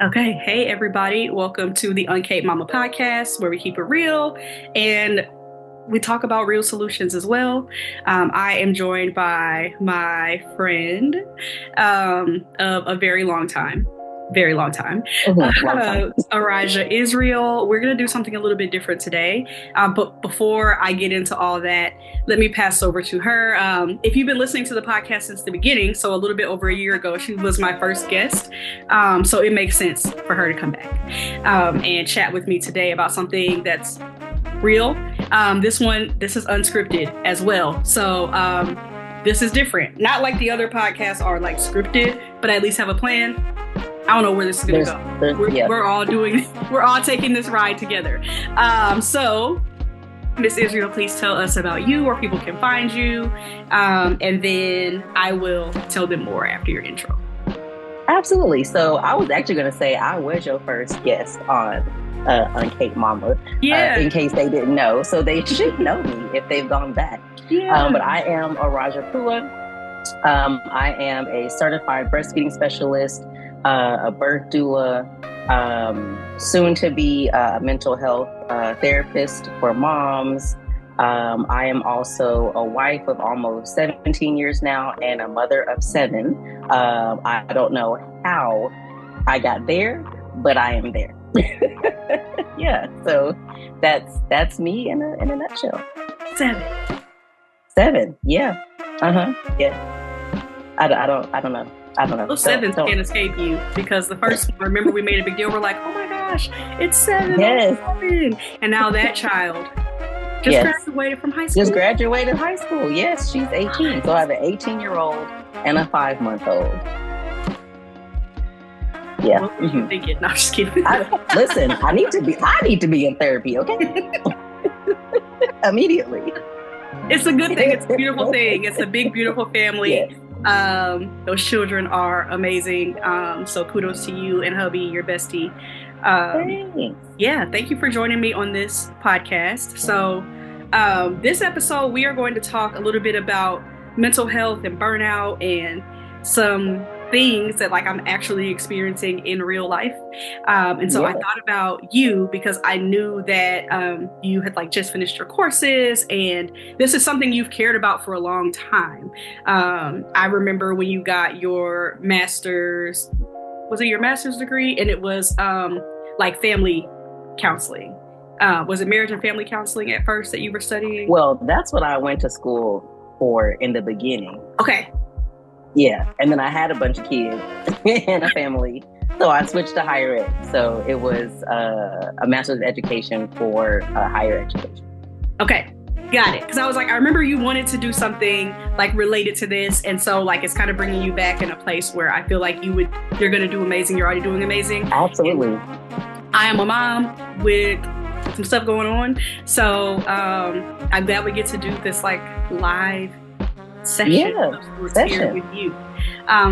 Okay, hey everybody, welcome to the Uncaped Mama podcast where we keep it real and we talk about real solutions as well. I am joined by my friend of a very long time, Long time. Arija Israel. We're going to do something a little bit different today. But before I get into all that, let me pass over to her. If you've been listening to the podcast since the beginning, so a little bit over a year ago, she was my first guest. So it makes sense for her to come back and chat with me today about something that's real. This is unscripted as well. So this is different. Not like the other podcasts are like scripted, but I at least have a plan. I don't know where this is going to go. We're all taking this ride together. So Miss Israel, please tell us about you, where people can find you. And then I will tell them more after your intro. Absolutely. So I was actually going to say I was your first guest on Uncaped Mama, in case they didn't know. So they should know me if they've gone back. Yeah. But I am Arija Puah. I am a certified breastfeeding specialist, a birth doula, soon to be a mental health therapist for moms. I am also a wife of almost 17 years now and a mother of 7. I don't know how I got there, but I am there. Yeah, so that's me in a nutshell. 7, yeah. Yeah. I don't know. Those 7s can't escape you because the first one, remember we made a big deal. We're like, oh my gosh, it's 7. Yes. 7. And now that child just graduated from high school. Just graduated high school. Yes, she's 18. So I have an 18-year-old and a 5-month-old. Yeah. What were you thinking? No, I'm just kidding. Listen, I need to be in therapy, okay? Immediately. It's a good thing. It's a beautiful thing. It's a big, beautiful family. Yes. Those children are amazing. So kudos to you and hubby, your bestie. Thanks. Yeah, thank you for joining me on this podcast. So this episode, we are going to talk a little bit about mental health and burnout and some things that like I'm actually experiencing in real life. And so I thought about you because I knew that you had like just finished your courses and this is something you've cared about for a long time. I remember when you got your master's, was it your master's degree? And it was like family counseling. Was it marriage and family counseling at first that you were studying? Well, that's what I went to school for in the beginning. Okay. Yeah, and then I had a bunch of kids and a family, so I switched to higher ed. So it was a master's of education for higher education. Okay, got it. Because I was like, I remember you wanted to do something like related to this, and so like it's kind of bringing you back in a place where I feel like you're going to do amazing. You're already doing amazing. Absolutely. And I am a mom with some stuff going on, so I'm glad we get to do this like live session here with you.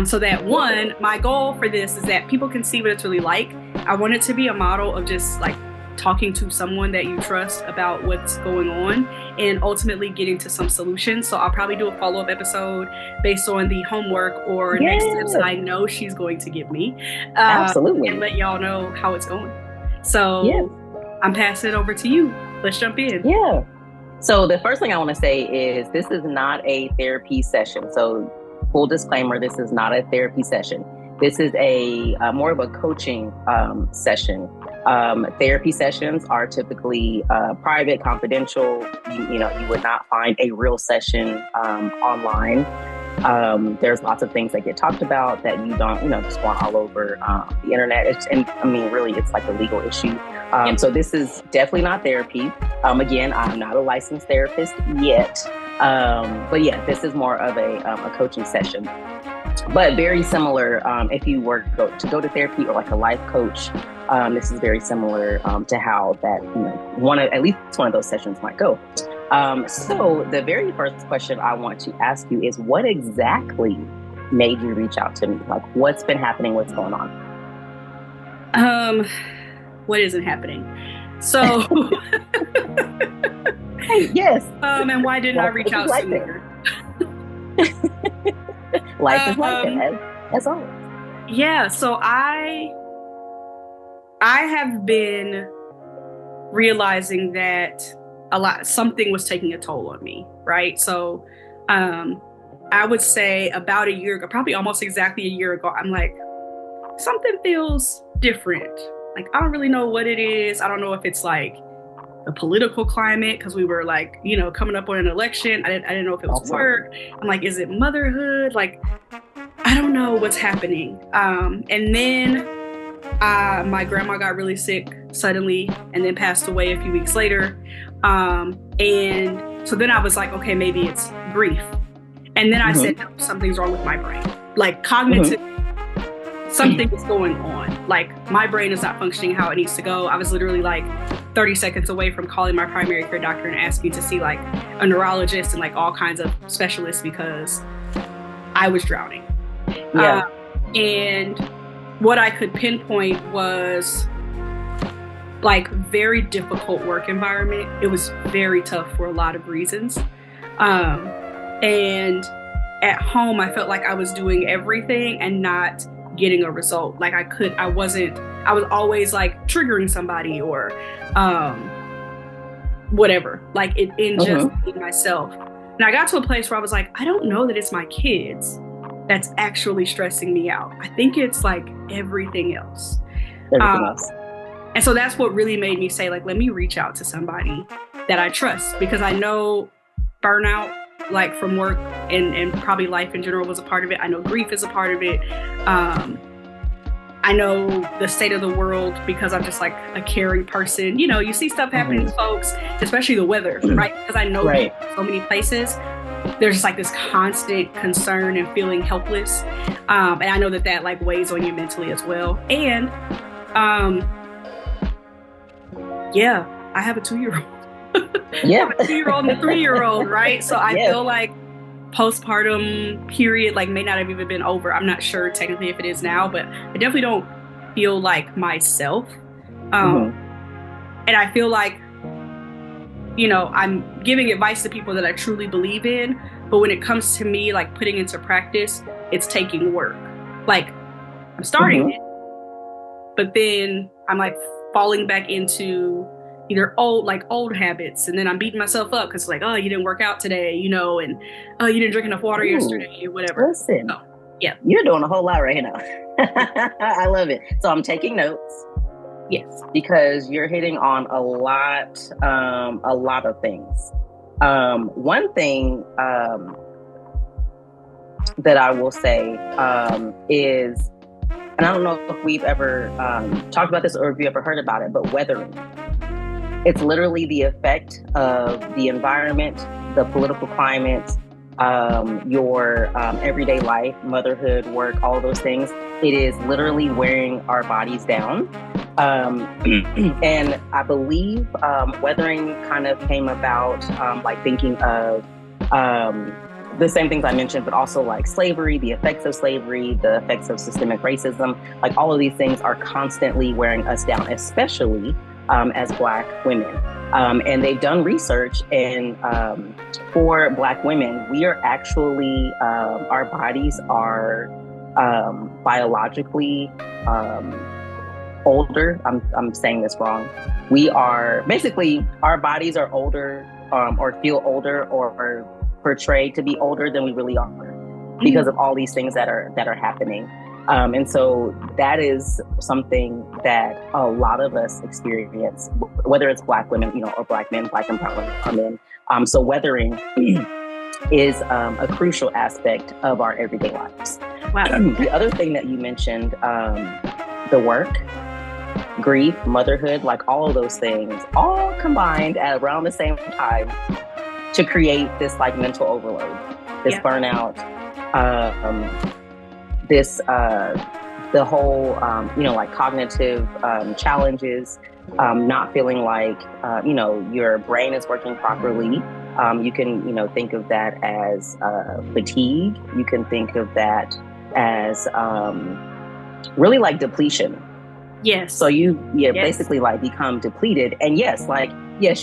So that one, my goal for this is that people can see what it's really like. I want it to be a model of just like talking to someone that you trust about what's going on and ultimately getting to some solutions. So I'll probably do a follow-up episode based on the homework or next steps that I know she's going to give me. Absolutely. And let y'all know how it's going. So I'm passing it over to you. Let's jump in. Yeah. So the first thing I want to say is this is not a therapy session. So full disclaimer, this is not a therapy session. This is a more of a coaching session. Therapy sessions are typically private, confidential. You would not find a real session online. There's lots of things that get talked about that you don't, just want all over the internet. Really, it's like a legal issue. So this is definitely not therapy. Again, I'm not a licensed therapist yet. But yeah, this is more of a coaching session. But very similar if you were to go to therapy or like a life coach. This is very similar to how that, at least one of those sessions might go. So the very first question I want to ask you is what exactly made you reach out to me? Like what's been happening? What's going on? What isn't happening? So, hey, yes. And why didn't I reach out sooner? Life is like that, as always. Yeah. So I I have been realizing that something was taking a toll on me, right? So I would say about a year ago, probably almost exactly a year ago, I'm like, something feels different. Like, I don't really know what it is. I don't know if it's like the political climate, because we were like, coming up on an election. I didn't know if it was work. I'm like, is it motherhood? Like, I don't know what's happening. And then my grandma got really sick suddenly and then passed away a few weeks later. And so then I was like, okay, maybe it's grief. And then I said, no, something's wrong with my brain. Like cognitive, something is going on. Like my brain is not functioning how it needs to go. I was literally like 30 seconds away from calling my primary care doctor and asking to see like a neurologist and like all kinds of specialists because I was drowning. Yeah. And what I could pinpoint was like very difficult work environment. It was very tough for a lot of reasons. And at home, I felt like I was doing everything and not getting a result. Like I was always like triggering somebody or whatever, like in just being myself. And I got to a place where I was like, I don't know that it's my kids that's actually stressing me out. I think it's like everything else. And so that's what really made me say, like, let me reach out to somebody that I trust, because I know burnout, like from work and probably life in general, was a part of it. I know grief is a part of it. I know the state of the world because I'm just like a caring person. You see stuff happening to folks, especially the weather, right? Because I know so many places, there's just like this constant concern and feeling helpless. And I know that like weighs on you mentally as well. And I have a 2-year-old. Yeah. I have a 2-year-old and a 3-year-old, right? So I feel like postpartum period like may not have even been over. I'm not sure technically if it is now, but I definitely don't feel like myself. And I feel like, I'm giving advice to people that I truly believe in, but when it comes to me like putting into practice, it's taking work. Like I'm starting it, but then I'm like falling back into either old habits, and then I'm beating myself up because like, oh, you didn't work out today, and oh, you didn't drink enough water yesterday or whatever. Listen, so, yeah, you're doing a whole lot right now. I love it. So I'm taking notes. Yes, because you're hitting on a lot of things. One thing that I will say is, and I don't know if we've ever talked about this or if you ever heard about it, but weathering. It's literally the effect of the environment, the political climate, your everyday life, motherhood, work, all those things. It is literally wearing our bodies down. And I believe weathering kind of came about like thinking of the same things I mentioned, but also like slavery, the effects of slavery, the effects of systemic racism. Like all of these things are constantly wearing us down, especially as Black women. And they've done research, and for Black women, we are actually, our bodies are biologically older. I'm saying this wrong. We are basically, our bodies are older or feel older or portrayed to be older than we really are because of all these things that are happening. And so that is something that a lot of us experience, whether it's Black women, or Black men, Black and brown men. So weathering is a crucial aspect of our everyday lives. Wow. The other thing that you mentioned, the work, grief, motherhood, like all of those things, all combined at around the same time to create this like mental overload, this burnout, the whole, like cognitive challenges, not feeling like, your brain is working properly. You can, think of that as fatigue. You can think of that as really like depletion. Yes. So you basically like become depleted. And yes,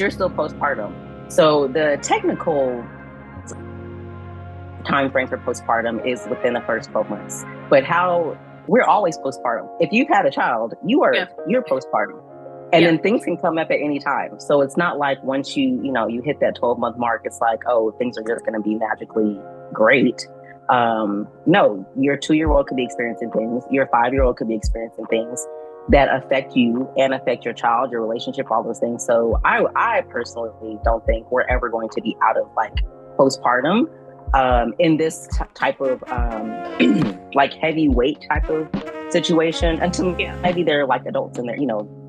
you're still postpartum. So the technical time frame for postpartum is within the first 12 months. But how we're always postpartum. If you've had a child, you're postpartum. And then things can come up at any time. So it's not like once you hit that 12-month mark, it's like, oh, things are just going to be magically great. No, your 2-year-old could be experiencing things. Your 5-year-old could be experiencing things that affect you and affect your child, your relationship, all those things. So I personally don't think we're ever going to be out of like postpartum in this type of like heavyweight type of situation until maybe they're like adults and they're,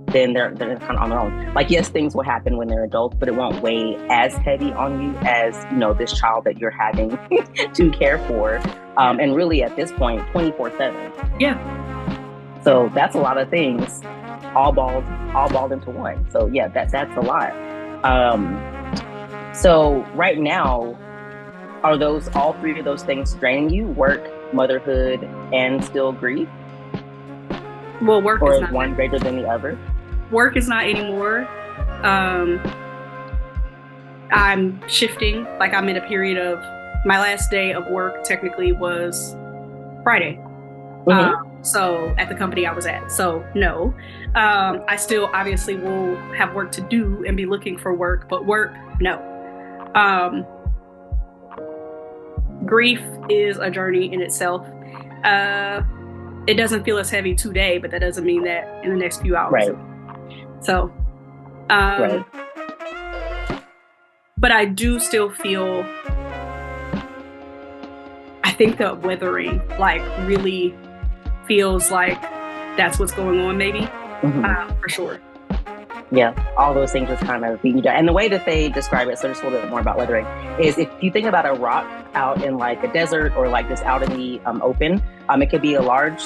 then they're kind of on their own. Like, yes, things will happen when they're adults, but it won't weigh as heavy on you as, this child that you're having to care for. And really at this point, 24/7. Yeah. So that's a lot of things all balled into one. So yeah, that's a lot. So right now, are all three of those things draining you? Work, motherhood, and still grief? Well, work or is not one greater than the other? Work is not anymore. I'm shifting. Like, I'm in a period of, my last day of work technically was Friday. So at the company I was at. So no, I still obviously will have work to do and be looking for work, but work, no. Grief is a journey in itself. It doesn't feel as heavy today, but that doesn't mean that in the next few hours. Right. So, right. But I do still feel, I think the weathering like really feels like that's what's going on, maybe. For sure. Yeah, all those things just kind of beat you down. And the way that they describe it, so just a little bit more about weathering, is if you think about a rock out in like a desert or like just out in the open, it could be a large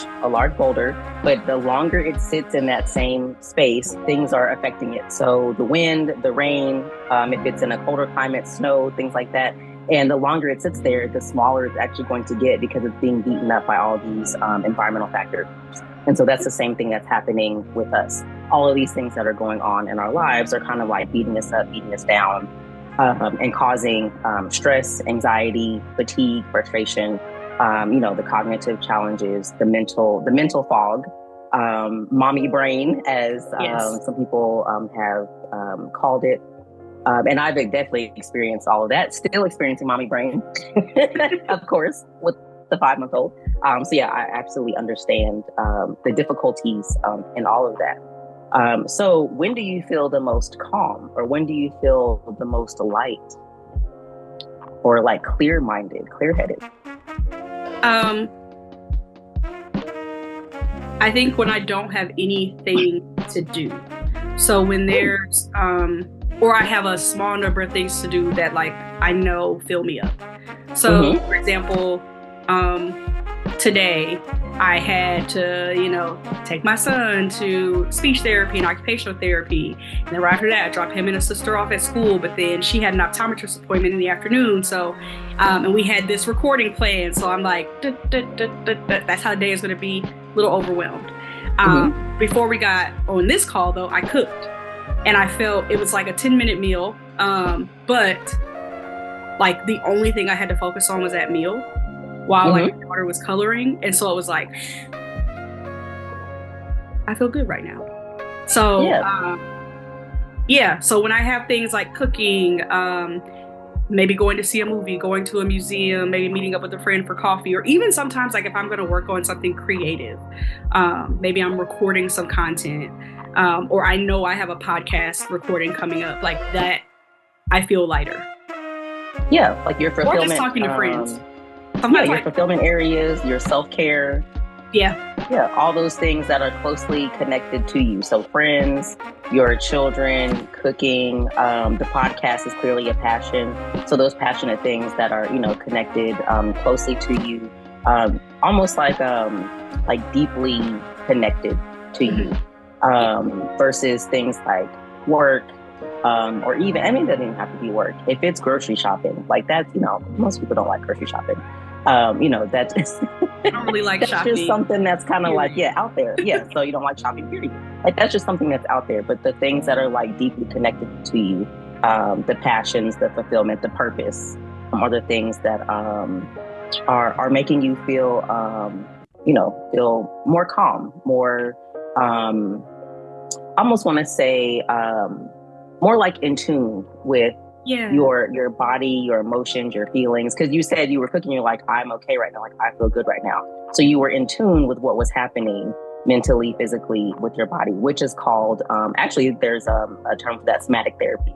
boulder, but the longer it sits in that same space, things are affecting it. So the wind, the rain, if it's in a colder climate, snow, things like that. And the longer it sits there, the smaller it's actually going to get because it's being beaten up by all these environmental factors. And so that's the same thing that's happening with us. All of these things that are going on in our lives are kind of like beating us up, beating us down, and causing stress, anxiety, fatigue, frustration, the cognitive challenges, the mental fog, mommy brain, as some people have called it. And I've definitely experienced all of that, still experiencing mommy brain, of course, with the 5-month-old. So yeah, I absolutely understand the difficulties in all of that. So when do you feel the most calm, or when do you feel the most light, or like clear-minded, clear-headed? I think when I don't have anything to do. So when there's, or I have a small number of things to do that like I know fill me up. So for example, today I had to, take my son to speech therapy and occupational therapy. And then right after that, I dropped him and his sister off at school, but then she had an optometrist appointment in the afternoon. So, and we had this recording planned. So I'm like, that's how the day is going to be, a little overwhelmed. Before we got on this call though, I cooked and I felt it was like a 10-minute meal. But like the only thing I had to focus on was that meal while like my daughter was coloring. And so it was like, I feel good right now. So, so when I have things like cooking, maybe going to see a movie, going to a museum, maybe meeting up with a friend for coffee, or even sometimes like if I'm going to work on something creative, maybe I'm recording some content, or I know I have a podcast recording coming up, like that, I feel lighter. Yeah, like your fulfillment. Or just talking to friends. Sometimes your fulfillment areas, your self-care. Yeah, all those things that are closely connected to you. So friends, your children, cooking, the podcast is clearly a passion. So those passionate things that are, connected closely to you, almost like deeply connected to you, versus things like work, or even, it doesn't even have to be work. If it's grocery shopping, like that's, most people don't like grocery shopping. That's I don't really like shopping. Just something that's kind of like, out there. Yeah. So you don't like shopping, period. Like that's just something that's out there. But the things that are like deeply connected to you, the passions, the fulfillment, the purpose, are the things that are making you feel, feel more calm, more, almost want to say, more like in tune with your body, your emotions, your feelings. Because you said you were cooking, you're like, I'm okay right now. Like, I feel good right now. So you were in tune with what was happening mentally, physically with your body, which is called, actually, there's a term for that, somatic therapy.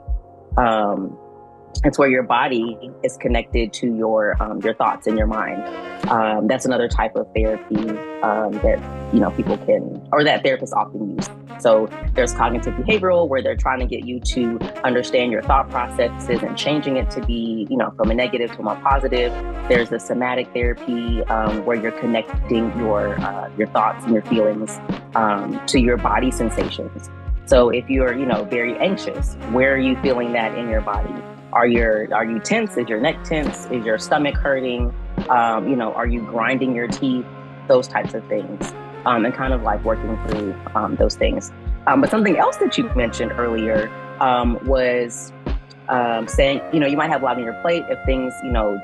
It's where your body is connected to your thoughts and your mind. That's another type of therapy that people can, or that therapists often use. So there's cognitive behavioral, where they're trying to get you to understand your thought processes and changing it to be, from a negative to a more positive. There's the somatic therapy, where you're connecting your thoughts and your feelings to your body sensations. So if you're, very anxious, where are you feeling that in your body? Are you tense? Is your neck tense? Is your stomach hurting? Are you grinding your teeth? Those types of things, and kind of like working through those things. But something else that you mentioned earlier was saying, you might have a lot on your plate if things,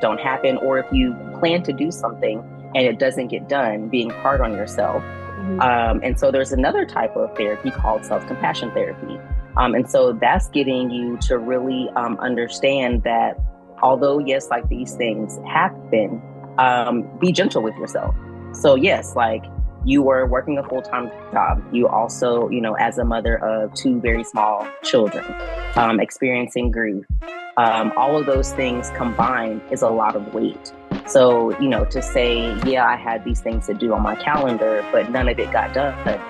don't happen, or if you plan to do something and it doesn't get done, being hard on yourself. Mm-hmm. And so there's another type of therapy called self-compassion therapy. And so that's getting you to really understand that although, yes, like these things happen, be gentle with yourself. So yes, like you were working a full-time job. You also, as a mother of 2 very small children, experiencing grief, all of those things combined is a lot of weight. So, to say, yeah, I had these things to do on my calendar, but none of it got done.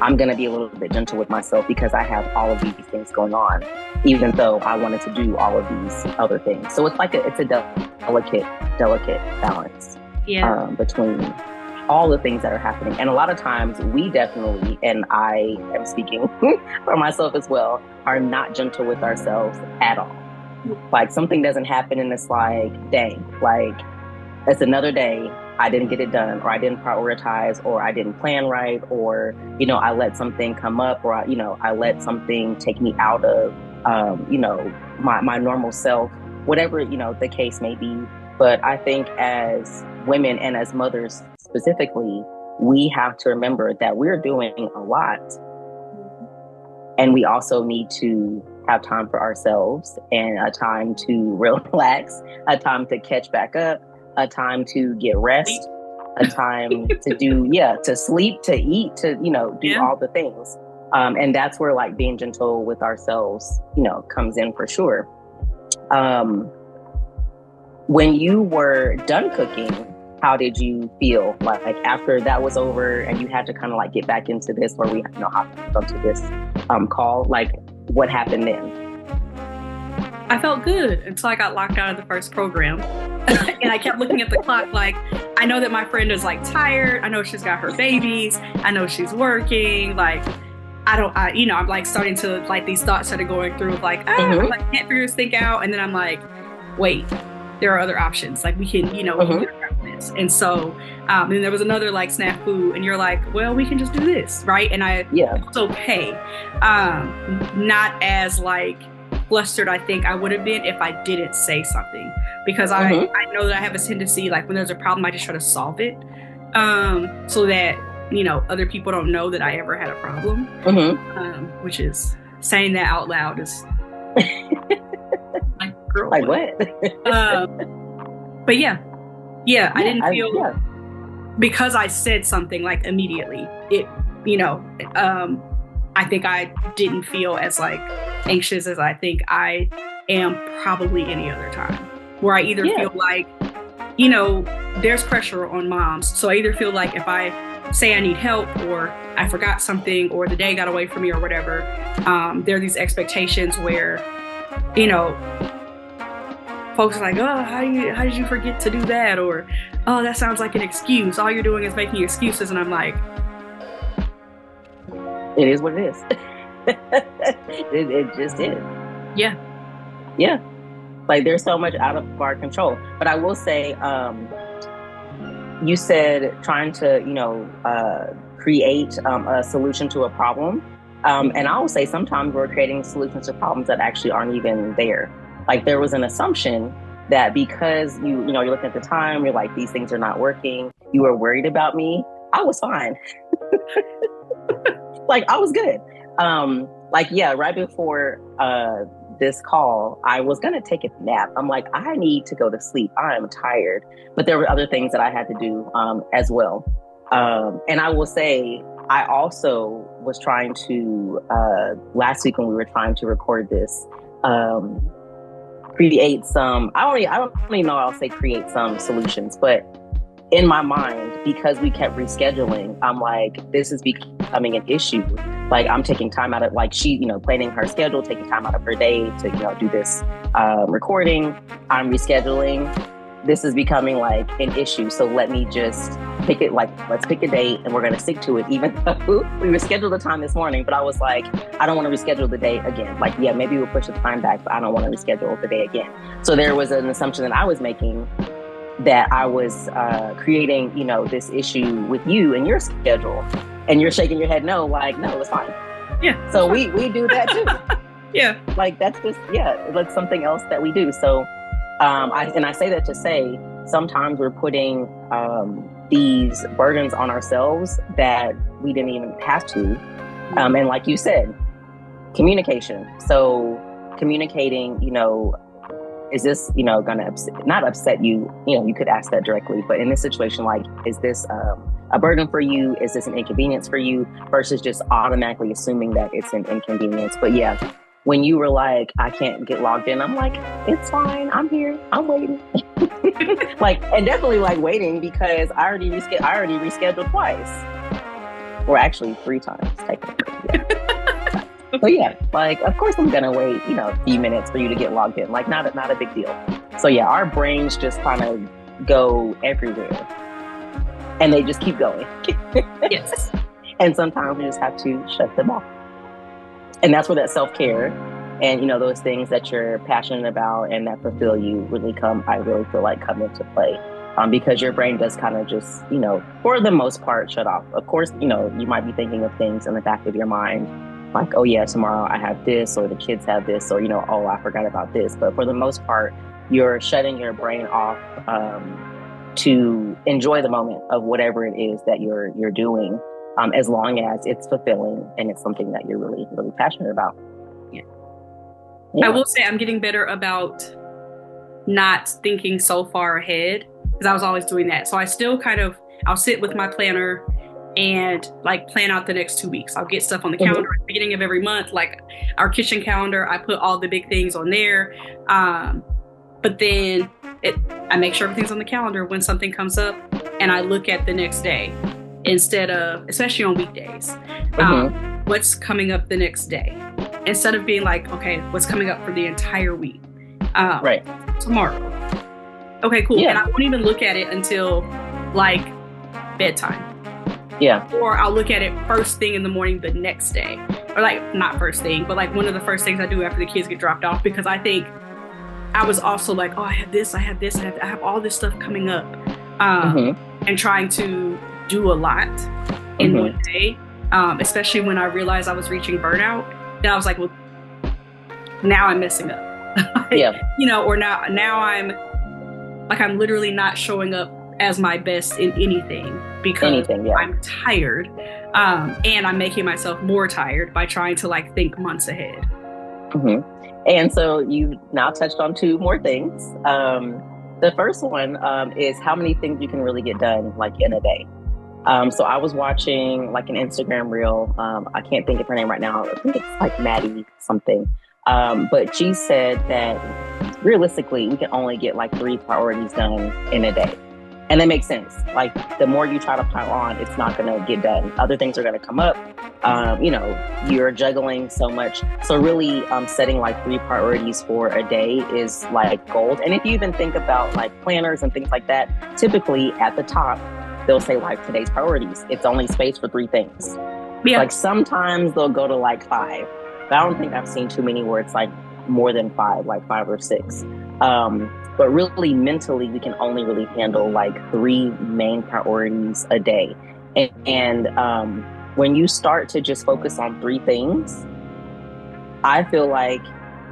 I'm going to be a little bit gentle with myself because I have all of these things going on, even though I wanted to do all of these other things. So it's like it's a delicate balance between all the things that are happening. And a lot of times we definitely, and I am speaking for myself as well, are not gentle with ourselves at all. Like something doesn't happen and it's like, dang, like it's another day. I didn't get it done, or I didn't prioritize, or I didn't plan right, or, I let something come up, or, I let something take me out of, my normal self, whatever, the case may be. But I think as women and as mothers specifically, we have to remember that we're doing a lot. And we also need to have time for ourselves and a time to relax, a time to catch back up, a time to get rest, a time to do, to sleep, to eat, to, do all the things. And that's where like being gentle with ourselves, comes in for sure. When you were done cooking, how did you feel? Like after that was over and you had to kind of like get back into this, where we, hopped onto this call, like what happened then? I felt good until I got locked out of the first program. And I kept looking at the clock like, I know that my friend is like tired. I know she's got her babies. I know she's working. Like, I'm like starting to like these thoughts started going through like, I can't figure this thing out. And then I'm like, wait, there are other options. Like we can, we can get around this. And so, then there was another like snafu and you're like, well, we can just do this. Right. And it's okay. Not as like flustered, I think I would have been if I didn't say something, because I know that I have a tendency, like when there's a problem, I just try to solve it, so that, other people don't know that I ever had a problem, which is saying that out loud is like, girl, like what? But I didn't feel because I said something like immediately, it, I think I didn't feel as like anxious as I think I am probably any other time, where I either feel like, there's pressure on moms. So I either feel like if I say I need help, or I forgot something, or the day got away from me or whatever, there are these expectations where, folks are like, oh, how did you forget to do that? Or, oh, that sounds like an excuse. All you're doing is making excuses. And I'm like, it is what it is. it just is. Yeah. Yeah. Like there's so much out of our control. But I will say, you said trying to, create a solution to a problem. And I will say sometimes we're creating solutions to problems that actually aren't even there. Like there was an assumption that because you're looking at the time, you're like, these things are not working. You were worried about me. I was fine. Like, I was good. Right before this call, I was going to take a nap. I'm like, I need to go to sleep. I am tired. But there were other things that I had to do as well. And I will say, I also was trying to, last week when we were trying to record this, create some, I don't even know I'll say create some solutions, but in my mind, because we kept rescheduling, I'm like, this is becoming an issue. Like, I'm taking time out of, like, she, planning her schedule, taking time out of her day to, do this recording. I'm rescheduling. This is becoming like an issue. So let me just pick it, like, let's pick a date and we're going to stick to it, even though we rescheduled the time this morning. But I was like, I don't want to reschedule the day again. Like, yeah, maybe we'll push the time back, but I don't want to reschedule the day again. So there was an assumption that I was making that I was creating, this issue with you and your schedule. And you're shaking your head no, like, no, it's fine. Yeah. So we do that too. Yeah. Like, that's just, that's something else that we do. So I say that to say, sometimes we're putting these burdens on ourselves that we didn't even have to. And like you said, communication. So communicating, is this, going to not upset you? You could ask that directly, but in this situation, like, is this a burden for you? Is this an inconvenience for you? Versus just automatically assuming that it's an inconvenience. But yeah, when you were like, I can't get logged in, I'm like, it's fine. I'm here. I'm waiting. And definitely like waiting because I already rescheduled twice. Or actually 3 times, technically. Yeah. So yeah, like, of course I'm going to wait, a few minutes for you to get logged in. Like, not a big deal. So yeah, our brains just kind of go everywhere. And they just keep going. Yes. And sometimes we just have to shut them off. And that's where that self-care and, those things that you're passionate about and that fulfill you really I really feel like come into play. Because your brain does kind of just, for the most part, shut off. Of course, you might be thinking of things in the back of your mind, like, oh yeah, tomorrow I have this, or the kids have this, or, oh, I forgot about this. But for the most part, you're shutting your brain off to enjoy the moment of whatever it is that you're doing, as long as it's fulfilling and it's something that you're really, really passionate about. Yeah. I will say I'm getting better about not thinking so far ahead, because I was always doing that. So I still I'll sit with my planner and like plan out the next 2 weeks. I'll get stuff on the calendar at the beginning of every month, like our kitchen calendar. I put all the big things on there. But then I make sure everything's on the calendar when something comes up, and I look at the next day instead of, especially on weekdays, what's coming up the next day, instead of being like, okay, what's coming up for the entire week? Right. Tomorrow. Okay, cool. Yeah. And I won't even look at it until like bedtime. Yeah. Or I'll look at it first thing in the morning the next day. Or like, not first thing, but like one of the first things I do after the kids get dropped off, because I think I was also like, oh, I have this, I have all this stuff coming up. And trying to do a lot in one day, especially when I realized I was reaching burnout. Then I was like, well, now I'm messing up. Or now I'm literally not showing up as my best in anything because I'm tired. And I'm making myself more tired by trying to like think months ahead. And so you now touched on 2 more things. The first one is how many things you can really get done like in a day. So I was watching like an Instagram reel. I can't think of her name right now. I think it's like Maddie something. But she said that realistically, we can only get like 3 priorities done in a day. And that makes sense. Like, the more you try to pile on, it's not going to get done. Other things are going to come up. You're juggling so much. So really setting like 3 priorities for a day is like gold. And if you even think about like planners and things like that, typically at the top, they'll say like today's priorities. It's only space for 3 things. Yeah. Like sometimes they'll go to like 5. But I don't think I've seen too many where it's like more than 5, like 5 or 6. But really mentally, we can only really handle like 3 main priorities a day. And when you start to just focus on 3 things, I feel like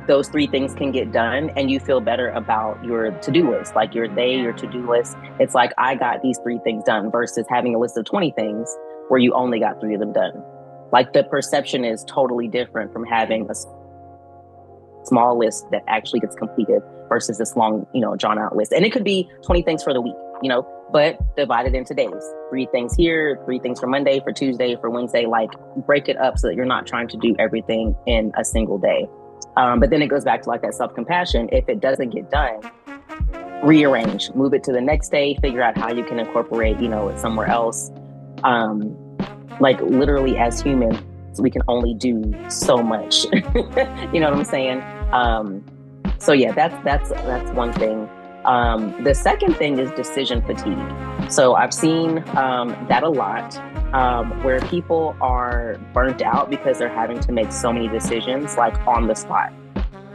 those three things can get done and you feel better about your to-do list, like your day, your to-do list. It's like, I got these three things done versus having a list of 20 things where you only got three of them done. Like the perception is totally different from having a small list that actually gets completed versus this long, drawn out list. And it could be 20 things for the week, but divided into days. 3 things here, 3 things for Monday, for Tuesday, for Wednesday, like break it up so that you're not trying to do everything in a single day. But then it goes back to like that self-compassion. If it doesn't get done, rearrange, move it to the next day, figure out how you can incorporate, it somewhere else. Like literally as humans, we can only do so much. You know what I'm saying? So yeah, that's one thing. The second thing is decision fatigue. So I've seen that a lot, where people are burnt out because they're having to make so many decisions like on the spot.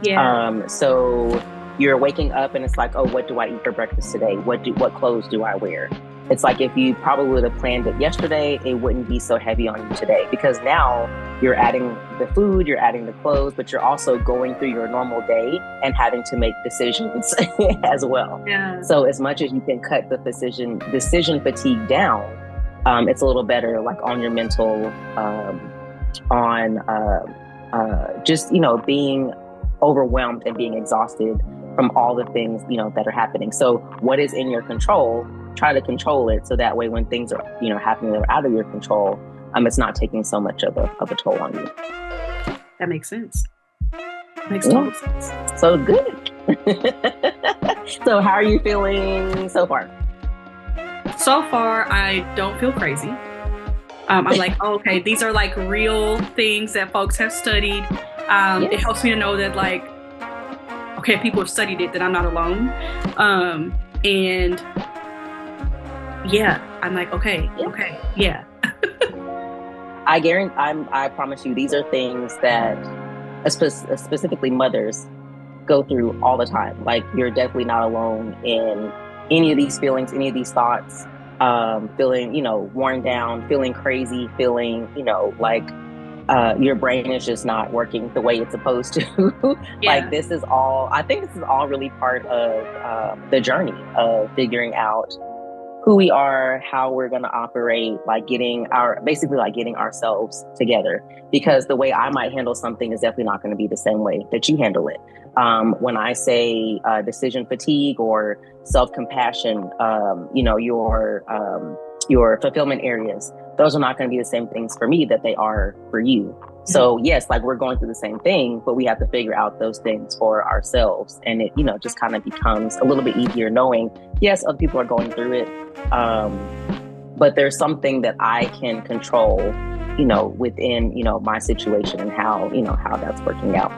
Yeah. So you're waking up and it's like, oh, what do I eat for breakfast today? What clothes do I wear? It's like if you probably would have planned it yesterday, it wouldn't be so heavy on you today, because now you're adding the food, you're adding the clothes, but you're also going through your normal day and having to make decisions as well. Yeah. So as much as you can cut the decision fatigue down, it's a little better like on your mental, just, being overwhelmed and being exhausted from all the things, that are happening. So what is in your control, try to control it so that way when things are, happening that are out of your control, it's not taking so much of a toll on you. That makes sense. Makes total sense. So good. So how are you feeling so far? So far, I don't feel crazy. I'm like, oh, okay, these are like real things that folks have studied. Yes. It helps me to know that like, okay, people have studied it, that I'm not alone. And yeah, I'm like, okay, yeah. I promise you, these are things that specifically mothers go through all the time. Like, you're definitely not alone in any of these feelings, any of these thoughts, feeling, worn down, feeling crazy, feeling, like your brain is just not working the way it's supposed to. Yeah. Like, I think this is all really part of the journey of figuring out who we are, how we're going to operate, like getting ourselves together. Because the way I might handle something is definitely not going to be the same way that you handle it. When I say decision fatigue or self-compassion, your fulfillment areas, those are not going to be the same things for me that they are for you. Mm-hmm. So yes, like we're going through the same thing, but we have to figure out those things for ourselves. And it, just kind of becomes a little bit easier knowing, yes, other people are going through it. But there's something that I can control, within, my situation and how that's working out.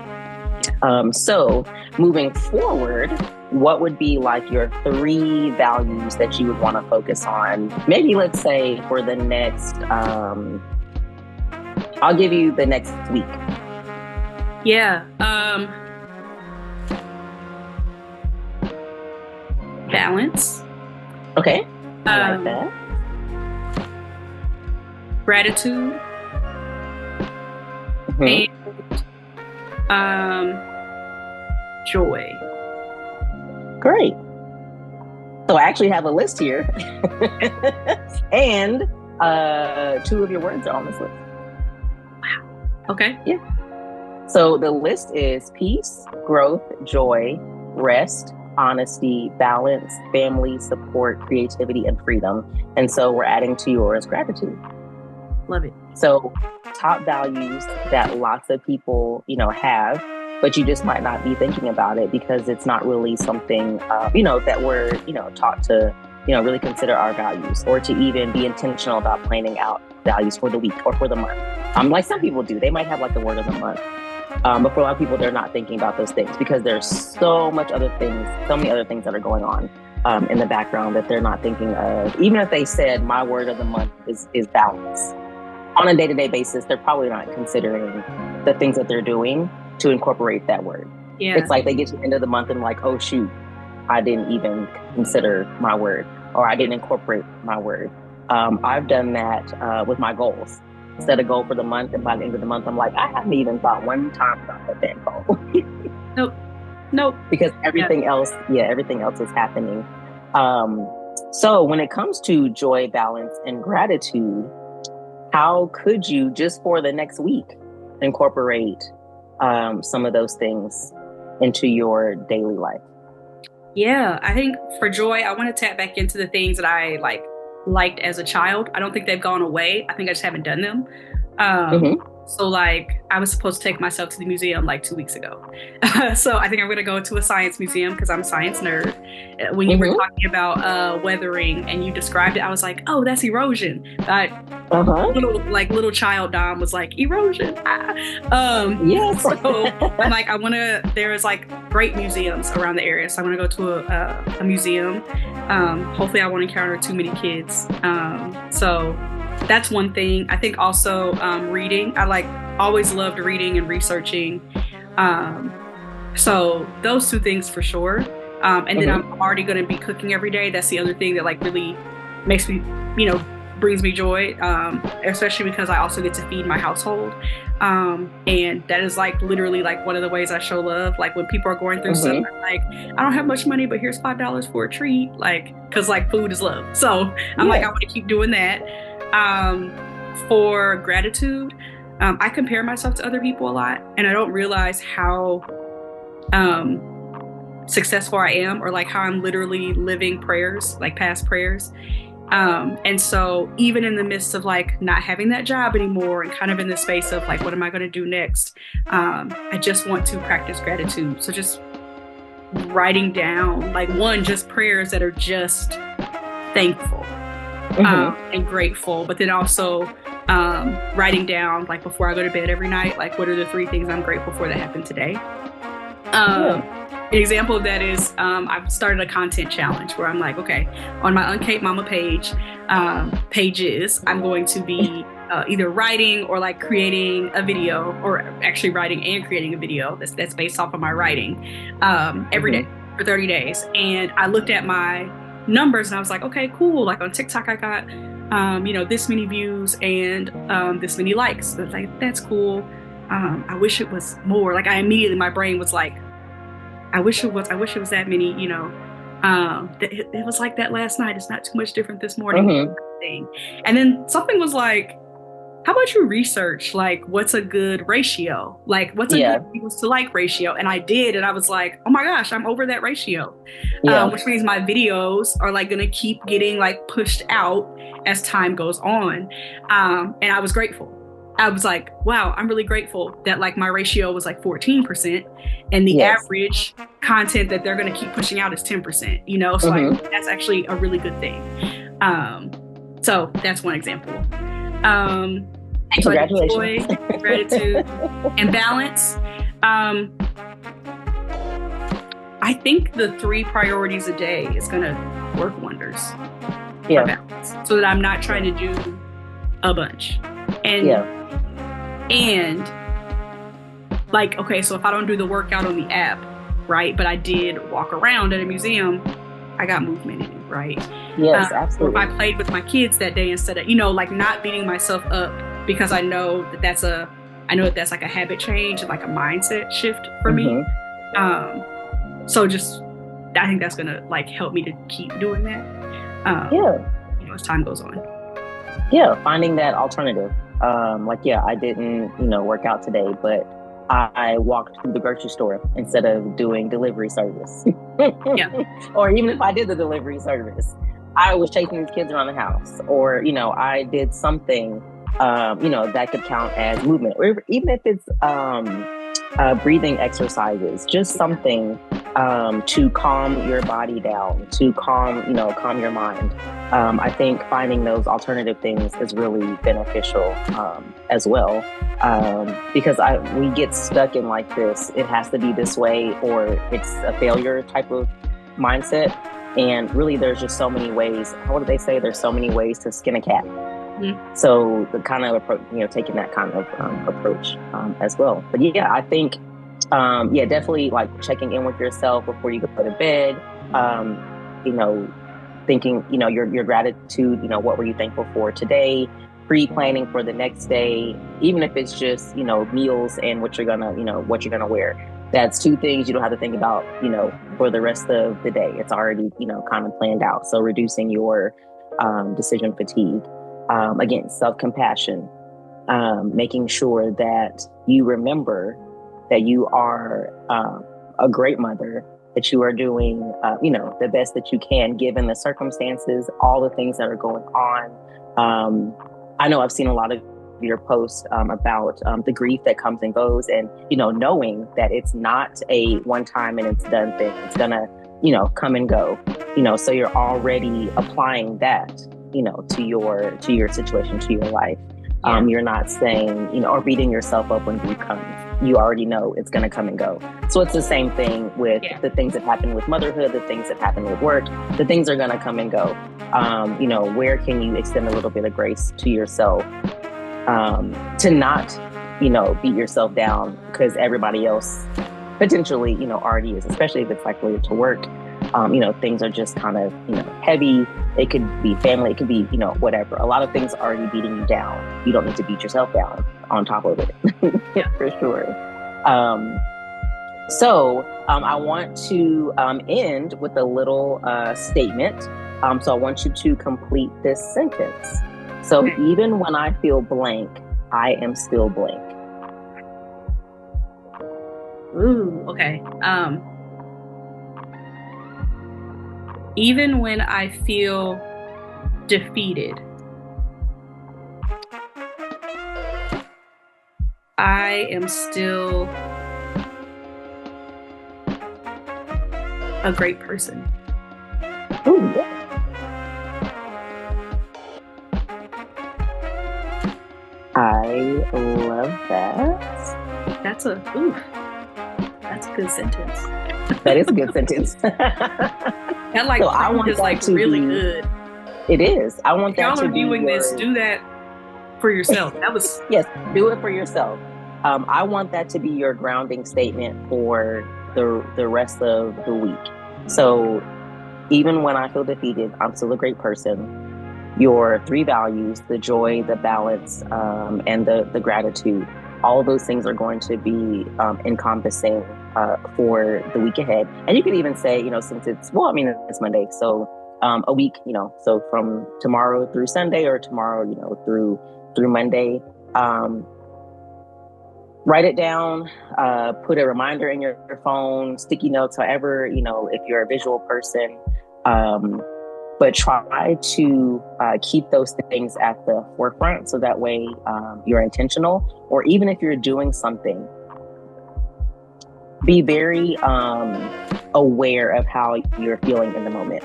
So moving forward, what would be like your 3 values that you would want to focus on? Maybe let's say for the next, I'll give you the next week. Yeah. Balance. Okay. I like that. Gratitude. Mm-hmm. And joy. Great. So I actually have a list here. And 2 of your words are on this list. Wow. Okay. Yeah. So the list is peace, growth, joy, rest, honesty, balance, family, support, creativity, and freedom. And so we're adding to yours gratitude. Love it. So top values that lots of people, have, but you just might not be thinking about it because it's not really something, that we're, taught to, really consider our values or to even be intentional about planning out values for the week or for the month. Like some people do, they might have like the word of the month. But for a lot of people, they're not thinking about those things because there's so many other things that are going on in the background that they're not thinking of. Even if they said my word of the month is balance, on a day-to-day basis, they're probably not considering the things that they're doing to incorporate that word. Yeah. It's like they get to the end of the month and like, oh shoot, I didn't even consider my word, or I didn't incorporate my word. I've done that with my goals. Set a goal for the month, and by the end of the month, I'm like, I haven't even thought one time about that damn goal. Nope. Nope. Because everything else is happening. So when it comes to joy, balance, and gratitude, how could you, just for the next week, incorporate some of those things into your daily life? Yeah, I think for joy, I want to tap back into the things that I liked as a child. I don't think they've gone away. I think I just haven't done them. So like I was supposed to take myself to the museum like 2 weeks ago. So I think I'm going to go to a science museum because I'm a science nerd. When you were talking about weathering and you described it, I was like, oh, that's erosion. Little child Dom was like, erosion. Yes. So I'm like, there's like great museums around the area. So I want to go to a museum. Hopefully I won't encounter too many kids. So that's one thing. I think also reading. I always loved reading and researching. So those two things for sure. And then I'm already going to be cooking every day. That's the other thing that really makes me, brings me joy, especially because I also get to feed my household. And that is literally one of the ways I show love. Like when people are going through stuff, I'm like, I don't have much money, but here's $5 for a treat. Cause food is love. So I'm I want to keep doing that. For gratitude, I compare myself to other people a lot, and I don't realize how successful I am, or how I'm literally living prayers, past prayers. And so even in the midst of not having that job anymore and kind of in the space of what am I going to do next? I just want to practice gratitude. So just writing down just prayers that are just thankful. And grateful, but then also writing down before I go to bed every night, what are the 3 things I'm grateful for that happened today. An example of that is I've started a content challenge where I'm okay, on my Uncaped Mama pages, I'm going to be either writing or creating a video, or actually writing and creating a video that's based off of my writing every day for 30 days. And I looked at my numbers and I was like, okay, cool. On TikTok, I got, this many views and this many likes. So that's cool. I wish it was more. My brain was I wish it was that many, it was like that last night. It's not too much different this morning. And then something was how about you research what's a good ratio? What's a good views to ratio? And I did, and I was oh my gosh, I'm over that ratio. Which means my videos are gonna keep getting pushed out as time goes on. And I was grateful. I was wow, I'm really grateful that my ratio was 14%, and the average content that they're gonna keep pushing out is 10%. So that's actually a really good thing. So that's one example. Congratulations. Joy, gratitude, and balance. I think the 3 priorities a day is going to work wonders for balance, so that I'm not trying to do a bunch. And okay, so if I don't do the workout on the app, right, but I did walk around at a museum, I got movement in it, right? Yes, absolutely. Or if I played with my kids that day instead of, not beating myself up, because I know that that's a habit change and a mindset shift for me. So just, I think that's gonna help me to keep doing that. As time goes on. Finding that alternative. I didn't, work out today, but I walked through the grocery store instead of doing delivery service. Or even if I did the delivery service, I was chasing these kids around the house, or, I did something, that could count as movement, or even if it's breathing exercises, just something to calm your body down, to calm your mind. I think finding those alternative things is really beneficial as well, because we get stuck in this, it has to be this way, or it's a failure type of mindset. And really, there's just so many ways. What do they say? There's so many ways to skin a cat. So the kind of approach, taking that kind of approach as well. But I think, definitely checking in with yourself before you go to bed. Thinking, your gratitude. What were you thankful for today? Pre-planning for the next day, even if it's just meals and what you're gonna wear. That's two things you don't have to think about, for the rest of the day. It's already, kind of planned out. So reducing your decision fatigue. Again, self-compassion, making sure that you remember that you are a great mother, that you are doing, the best that you can given the circumstances, all the things that are going on. I know I've seen a lot of your posts about the grief that comes and goes, and knowing that it's not a one time and it's done thing. It's gonna come and go, so you're already applying that to your situation, to your life. You're not saying or beating yourself up when grief comes. You already know it's going to come and go. So it's the same thing with the things that happen with motherhood, the things that happen with work. The things are going to come and go. Where can you extend a little bit of grace to yourself to not, beat yourself down because everybody else potentially, already is, especially if it's like related to work. Things are just kind of, heavy. It could be family. It could be, whatever. A lot of things are already beating you down. You don't need to beat yourself down on top of it. For sure. So I want to end with a little statement. So I want you to complete this sentence. So even when I feel blank, I am still blank. Ooh, okay. Even when I feel defeated, I am still a great person. Ooh, yeah. I love that. That's a good sentence. That is a good sentence. That is like really good. It is. I want that to be viewing this. Do that for yourself. That was yes. Do it for yourself. I want that to be your grounding statement for the rest of the week. So even when I feel defeated, I'm still a great person. Your 3 values, the joy, the balance, and the gratitude, all of those things are going to be encompassing for the week ahead. And you could even say, since it's Monday, so a week, so from tomorrow through Sunday or tomorrow, through Monday, write it down, put a reminder in your phone, sticky notes, however, if you're a visual person, but try to keep those things at the forefront so that way you're intentional. Or even if you're doing something, be very aware of how you're feeling in the moment.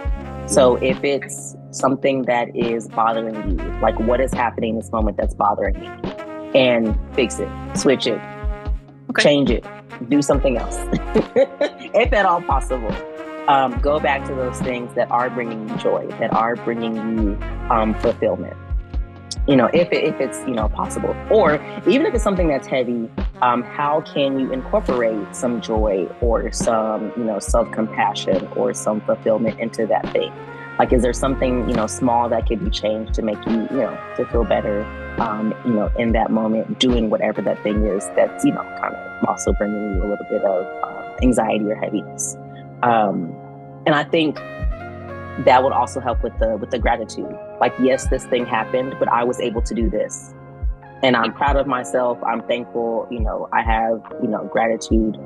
So if it's something that is bothering you, like what is happening in this moment that's bothering you, and fix it, switch it, change it, do something else, if at all possible. Go back to those things that are bringing you joy, that are bringing you fulfillment. If it's possible, or even if it's something that's heavy, how can you incorporate some joy or some self-compassion or some fulfillment into that thing? Like, is there something small that could be changed to make you to feel better in that moment, doing whatever that thing is that's kind of also bringing you a little bit of anxiety or heaviness. And I think that would also help with the gratitude. Like, yes, this thing happened, but I was able to do this. And I'm proud of myself. I'm thankful. I have, gratitude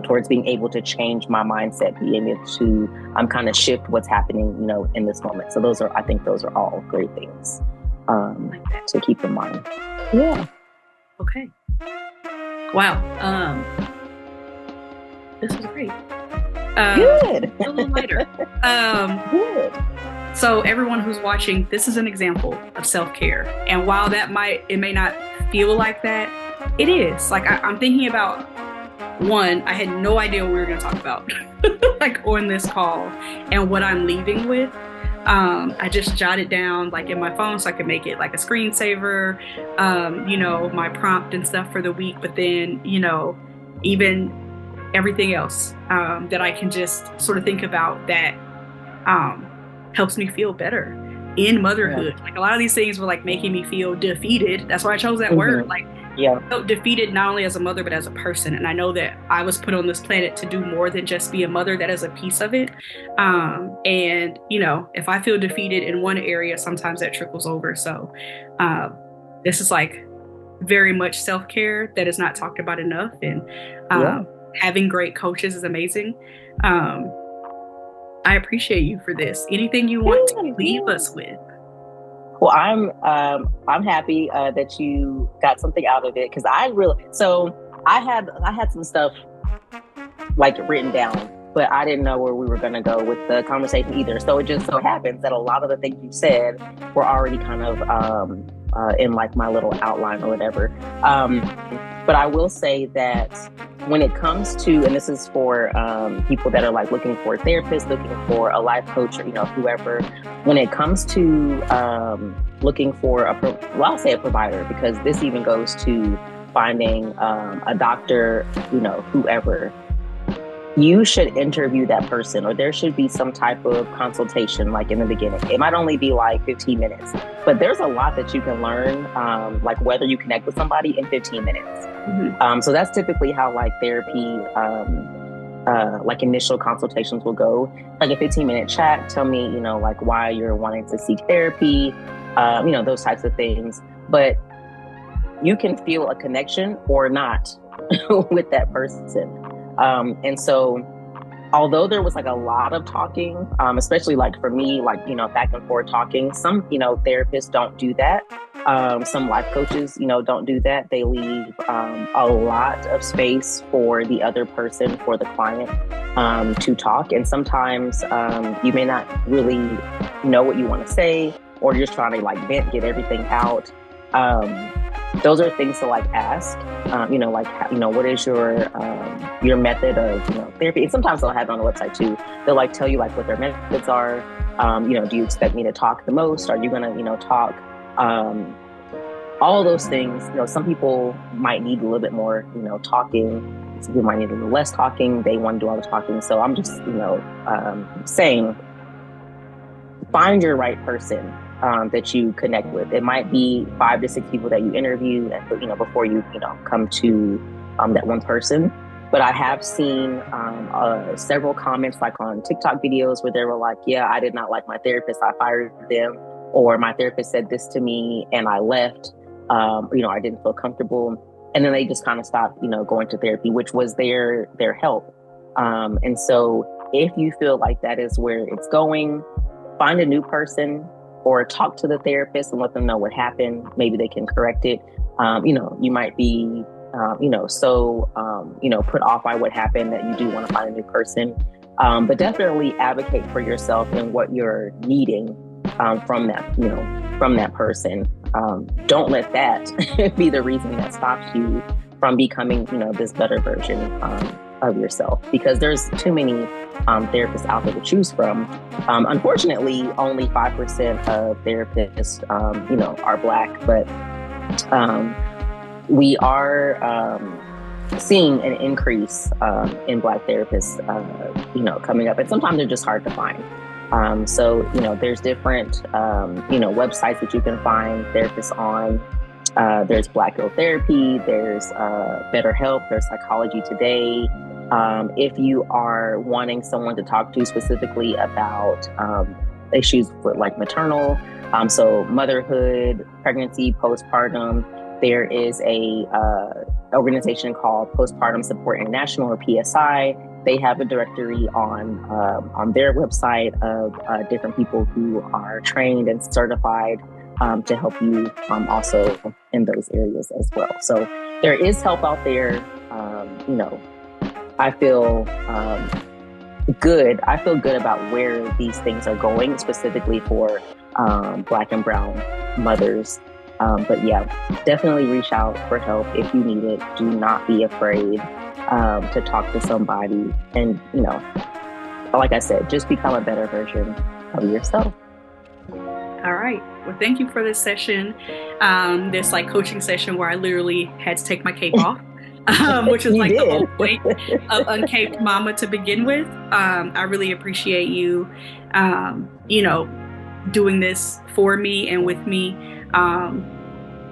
towards being able to change my mindset, being able to kind of shift what's happening, in this moment. So I think those are all great things to keep in mind. Yeah. Okay. Wow. This was great. Good. A little lighter. Good. So everyone who's watching, this is an example of self-care. And while it may not feel like that, it is. Like, I'm thinking about one, I had no idea what we were going to talk about like on this call and what I'm leaving with. I just jotted down like in my phone so I could make it like a screensaver, my prompt and stuff for the week. But then, even everything else that I can just sort of think about that helps me feel better in motherhood. Yeah. Like, a lot of these things were like making me feel defeated. That's why I chose that word. Like, Yeah. felt defeated not only as a mother but as a person, and I know that I was put on this planet to do more than just be a mother. That is a piece of it. And if I feel defeated in one area, sometimes that trickles over. So this is like very much self-care that is not talked about enough, and Yeah. having great coaches is amazing. I appreciate you for this. Anything you want to leave us with? Well, I'm happy that you got something out of it, because I had some stuff like written down, but I didn't know where we were going to go with the conversation either. So it just so happens that a lot of the things you said were already kind of in like my little outline or whatever. But I will say that when it comes to, and this is for people that are like looking for a therapist, looking for a life coach, or whoever, when it comes to looking for I'll say a provider, because this even goes to finding a doctor, whoever, you should interview that person, or there should be some type of consultation like in the beginning. It might only be like 15 minutes, but there's a lot that you can learn, like whether you connect with somebody in 15 minutes. Mm-hmm. So that's typically how like therapy, like initial consultations will go, like a 15-minute chat. Tell me, like why you're wanting to seek therapy, those types of things. But you can feel a connection or not with that person. And so, although there was like a lot of talking, especially like for me, like, back and forth talking, some, therapists don't do that. Some life coaches, don't do that. They leave a lot of space for the other person, for the client, to talk. And sometimes you may not really know what you want to say, or you're just trying to like vent, get everything out. Those are things to like ask, what is your method of, therapy? And sometimes they'll have it on the website too. They'll like tell you like what their methods are. Do you expect me to talk the most? Are you going to, talk? All those things, some people might need a little bit more, talking. Some people might need a little less talking. They want to do all the talking. So I'm just, saying, find your right person that you connect with. It might be 5 to 6 people that you interview, before you, come to that one person. But I have seen several comments like on TikTok videos where they were like, yeah, I did not like my therapist, I fired them, or my therapist said this to me and I left, I didn't feel comfortable. And then they just kind of stopped, going to therapy, which was their help. And so if you feel like that is where it's going, find a new person, or talk to the therapist and let them know what happened. Maybe they can correct it. You might be, put off by what happened that you do want to find a new person. But definitely advocate for yourself and what you're needing from that person. Don't let that be the reason that stops you from becoming, this better version of yourself, because there's too many therapists out there to choose from. Unfortunately, only 5% of therapists, are Black, but we are seeing an increase in Black therapists, coming up, and sometimes they're just hard to find. So, there's different, websites that you can find therapists on. There's Black Girl Therapy, there's BetterHelp, there's Psychology Today. If you are wanting someone to talk to specifically about issues with like maternal, so motherhood, pregnancy, postpartum, there is a organization called Postpartum Support International, or PSI. They have a directory on their website of different people who are trained and certified to help you also in those areas as well. So there is help out there. I feel good. I feel good about where these things are going, specifically for Black and brown mothers. But yeah, definitely reach out for help if you need it. Do not be afraid to talk to somebody. And, like I said, just become a better version of yourself. All right. Well, thank you for this session, this like coaching session where I literally had to take my cape off. Which is like the whole point of Uncaped Mama to begin with. I really appreciate you, doing this for me and with me.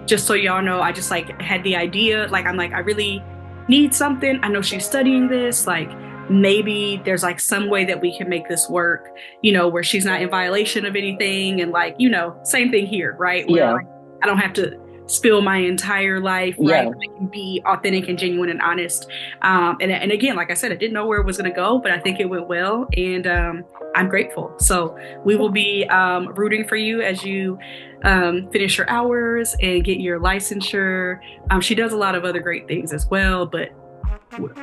just so y'all know, I just like had the idea, like, I'm like, I really need something. I know she's studying this, like, maybe there's like some way that we can make this work, you know, where she's not in violation of anything. And like, you know, same thing here, right? Where like, I don't have to spill my entire life, right? I can be authentic and genuine and honest. And again, like I said, I didn't know where it was going to go, but I think it went well. And I'm grateful. So we will be rooting for you as you finish your hours and get your licensure. She does a lot of other great things as well, but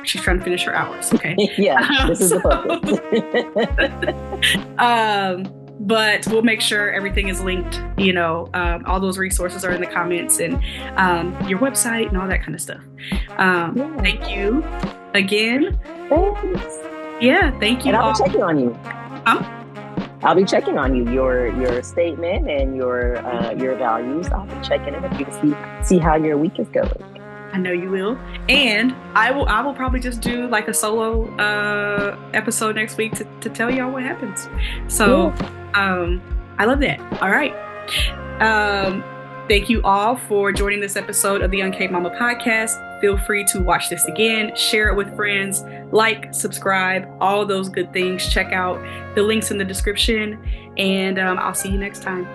she's trying to finish her hours. Okay. Yeah, this is the focus. But we'll make sure everything is linked, you know, all those resources are in the comments, and your website and all that kind of stuff. Thank you again. Thanks. Yeah, thank you. And I'll be checking on you. I'll be checking on you, your statement and your values. I'll be checking in with you to see how your week is going. I know you will. And I will probably just do like a solo episode next week to tell y'all what happens. So I love that. All right. Thank you all for joining this episode of the Uncaged Mama podcast. Feel free to watch this again, share it with friends, like, subscribe, all those good things. Check out the links in the description, and I'll see you next time.